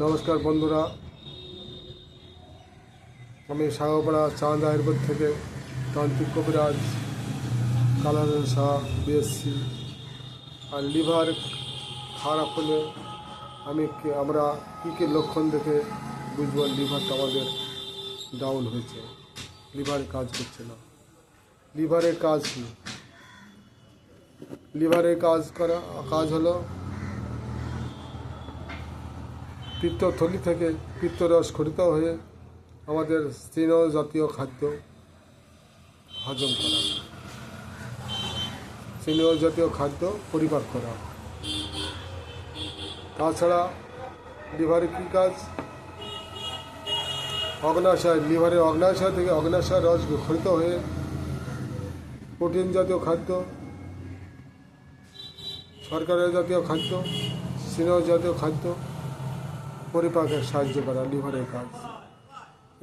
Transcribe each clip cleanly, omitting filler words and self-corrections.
নমস্কার বন্ধুরা, আমি সাগরপাড়া চাঁদ আয়ুর্বেদ থেকে তান্ত্রিক কবিরাজ কালারন শাহ বিএসসি। আর লিভার খারাপ হলে আমরা কী লক্ষণ দেখে বুঝবো লিভারটা আমাদের ডাউন হয়েছে, লিভার কাজ করছে না। লিভারের কাজ কী? লিভারের কাজ হলো পিত্তথলি থেকে পিত্তরস খরিত হয়ে আমাদের স্নেহ জাতীয় খাদ্য হজম করা, স্নেহ জাতীয় খাদ্য পরিপাক করা। তাছাড়া লিভারের কী কাজ? অগ্নাশয়, লিভারের অগ্নাশয় থেকে অগ্নাশয় রস খরিত হয়ে প্রোটিন জাতীয় খাদ্য, শর্করা জাতীয় খাদ্য, স্নেহ জাতীয় খাদ্য পরিপাকে সাহায্য করা লিভারের কাজ।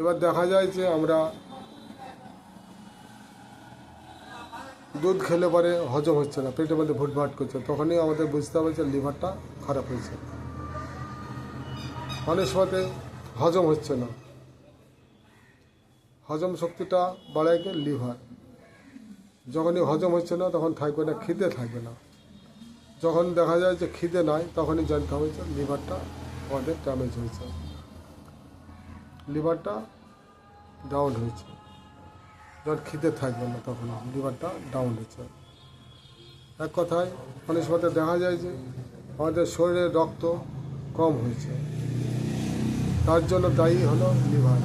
এবার দেখা যায় যে আমরা দুধ খেলে পরে হজম হচ্ছে না, পেটের মধ্যে ভুটভাট করছে, তখনই আমাদের বুঝতে হবে যে লিভারটা খারাপ হয়েছে। অনেক সময়তে হজম হচ্ছে না, হজম শক্তিটা বাড়ায় কি লিভার। যখনই হজম হচ্ছে না তখন থাকবে না, খিদে থাকবে না। যখন দেখা যায় যে খিদে নাই তখনই জানতে হবে যে লিভারটা আমাদের ড্যামেজ হয়েছে, লিভারটা ডাউন হয়েছে। যখন খিদে থাকবে না তখন লিভারটা ডাউন হয়েছে। এক কথায় অনেক সময় দেখা যায় যে আমাদের শরীরে রক্ত কম হয়েছে, তার জন্য দায়ী হলো লিভার।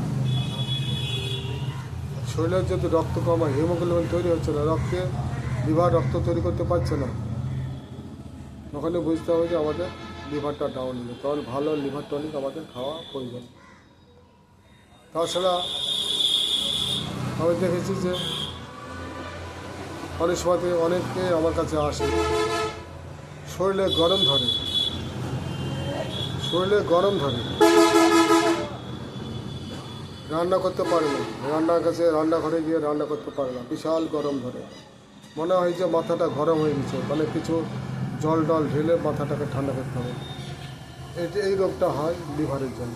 শরীরের যদি রক্ত কম হয়, হিমোগ্লোবিন তৈরি হচ্ছে না, রক্তে লিভার রক্ত তৈরি করতে পারছে না, তখনই বুঝতে হবে যে আমাদের লিভারটা ডাউন হলো। তখন ভালো লিভার টনিক আমাদের খাওয়া প্রয়োজন। তাছাড়া আমি দেখেছি যে অনেক সময় অনেকে আমার কাছে আসে, শরীরে গরম ধরে, রান্না করতে পারে না, রান্নাঘরে গিয়ে রান্না করতে পারে না, বিশাল গরম ধরে, মনে হয় যে মাথাটা গরম হয়ে গেছে, মানে কিছু জল ঢেলে মাথাটাকে ঠান্ডা করতে হবে। এই রোগটা হয় লিভারের জন্য।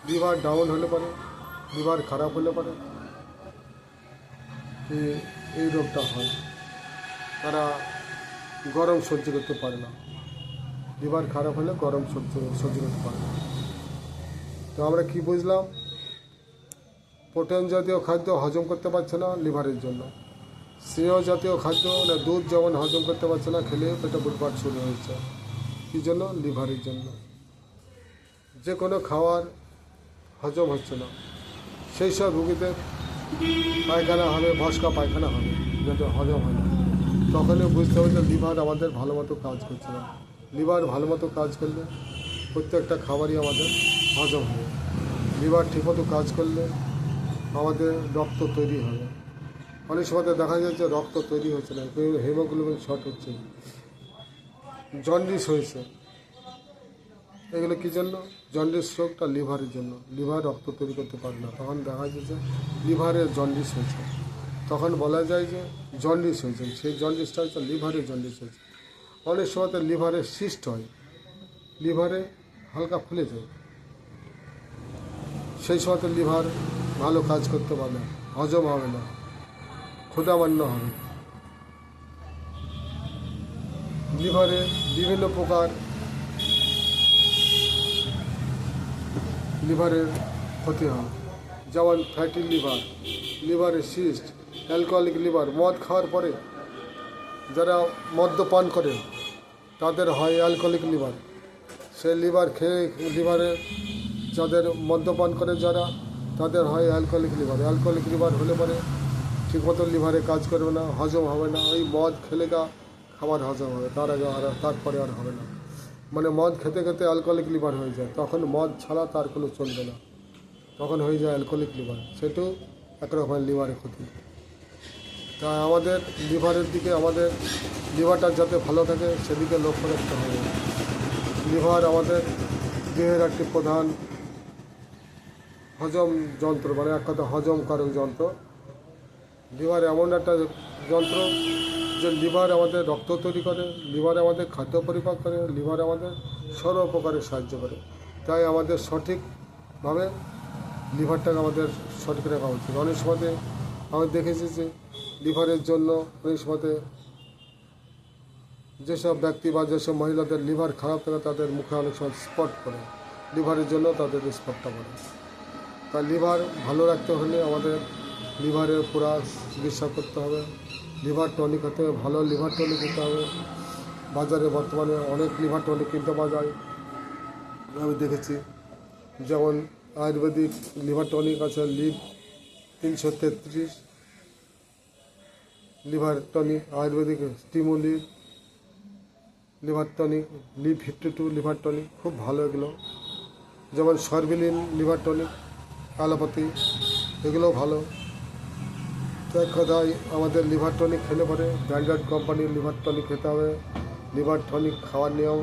লিভার ডাউন হলে পারে, লিভার খারাপ হলে পারে এই রোগটা হয়। তারা গরম সহ্য করতে পারে না, লিভার খারাপ হলে গরম সহ্য করতে পারে না। তো আমরা কি বুঝলাম? প্রোটিন জাতীয় খাদ্য হজম করতে পারছে না লিভারের জন্য। স্নেহ জাতীয় খাদ্য না, দুধ যেমন হজম করতে পারছে না, খেলে পেটে বুটবাট শুরু হয়েছে। কী জন্য? লিভারের জন্য। যে কোনো খাওয়ার হজম হচ্ছে না, সেই সব রুগীদের পায়খানা হবে, ভস্কা পায়খানা হবে, যাতে হজম হয় না। তখনই বুঝতে হবে যে লিভার আমাদের ভালো মতো কাজ করছে না। লিভার ভালো মতো কাজ করলে প্রত্যেকটা খাবারই আমাদের হজম হবে। লিভার ঠিকমতো কাজ করলে আমাদের রক্ত তৈরি হবে। অনেক সময় দেখা যায় যে রক্ত তৈরি হচ্ছে না, হিমোগ্লোবিন শর্ট হচ্ছে, জন্ডিস হয়েছে। এগুলো কী জন্য? জন্ডিস রোগটা লিভারের জন্য। লিভার রক্ত তৈরি করতে পারে না, তখন দেখা যায় যে লিভারের জন্ডিস হয়েছে। তখন বলা যায় যে জন্ডিস হয়েছে, সেই জন্ডিসটা হচ্ছে লিভারের জন্ডিস হয়েছে। অনেক সময় লিভারের সিস্ট হয়, লিভারে হালকা ফুলে যায়, সেই সময় লিভার ভালো কাজ করতে পারে না, হজম হবে না, ক্ষুধামান্য হবে। লিভারে বিভিন্ন প্রকার লিভারের ক্ষতি হয়, যেমন ফ্যাটি লিভার, লিভারের সিস্ট, অ্যালকোহলিক লিভার। মদ খাওয়ার পরে যারা মদ্যপান করে তাদের হয় অ্যালকোহলিক লিভার। সেই লিভার খেয়ে লিভারে যাদের মদ্যপান করে যারা, তাদের হয় অ্যালকোহলিক লিভার। অ্যালকোহলিক লিভার হলে পরে ঠিকমতো লিভারে কাজ করবে না, হজম হবে না। ওই মদ খেলে খাবার হজম হবে, তার আগে তারপরে আর হবে না। মানে মদ খেতে খেতে অ্যালকোহলিক লিভার হয়ে যায়, তখন মদ ছাড়া তার কোনো চলবে না, তখন হয়ে যায় অ্যালকোহলিক লিভার। সেটাও একরকমের লিভারের ক্ষতি। তাই আমাদের লিভারের দিকে, আমাদের লিভারটা যাতে ভালো থাকে সেদিকে লক্ষ্য রাখতে হবে। লিভার আমাদের দেহের একটি প্রধান হজম যন্ত্র, মানে এক কথা হজমকারক যন্ত্র। লিভার এমন একটা যন্ত্র যে লিভার আমাদের রক্ত তৈরি করে, লিভার আমাদের খাদ্য পরিপাক করে, লিভার আমাদের সর্ব প্রকারে সাহায্য করে। তাই আমাদের সঠিকভাবে লিভারটাকে আমাদের সঠিক রাখা উচিত। অনেক সময়তে আমি দেখেছি যে লিভারের জন্য অনেক সময়তে যেসব ব্যক্তি বা যেসব মহিলাদের লিভার খারাপ থাকে তাদের মুখে অনেক সময় স্পট পড়ে, লিভারের জন্য তাদের স্পটটা পড়ে। তাই লিভার ভালো রাখতে হলে আমাদের লিভারের পুরা চিকিৎসা করতে হবে, লিভার টনিক হতে হবে, ভালো লিভার টনিক খেতে হবে। বাজারে বর্তমানে অনেক লিভার টনিক কিনতে পাওয়া যায়, আমি দেখেছি। যেমন আয়ুর্বেদিক লিভার টনিক আছে, Liv 333 liver tonic, ayurvedic Stimuliv liver tonic, Liv 52 liver tonic, খুব ভালো এগুলো। যেমন সরবিলিন লিভার টনিক, অ্যালোপ্যাথি, এগুলোও ভালো। তো এক কথায় আমাদের লিভার টনিক খেলে পরে ব্র্যান্ডেড কোম্পানির লিভার টনিক খেতে হবে। লিভার টনিক খাওয়ার নিয়ম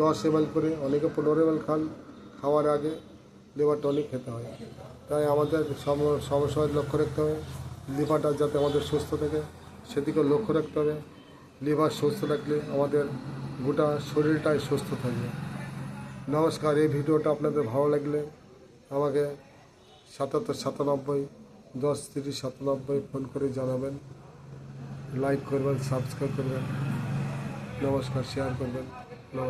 10 ml করে, অনেকে 15 ml খান। খাওয়ার আগে লিভার টনিক খেতে হয়। তাই আমাদের সময় লক্ষ্য রাখতে হবে লিভারটা যাতে আমাদের সুস্থ থাকে, সেদিকে লক্ষ্য রাখতে হবে। লিভার সুস্থ থাকলে আমাদের গোটা শরীরটাই সুস্থ থাকবে। নমস্কার। এই ভিডিওটা আপনাদের ভালো লাগলে আমাকে 77 97 10 30 97 ফোন করে জানাবেন, লাইক করবেন, সাবস্ক্রাইব করবেন, নমস্কার, শেয়ার করবেন।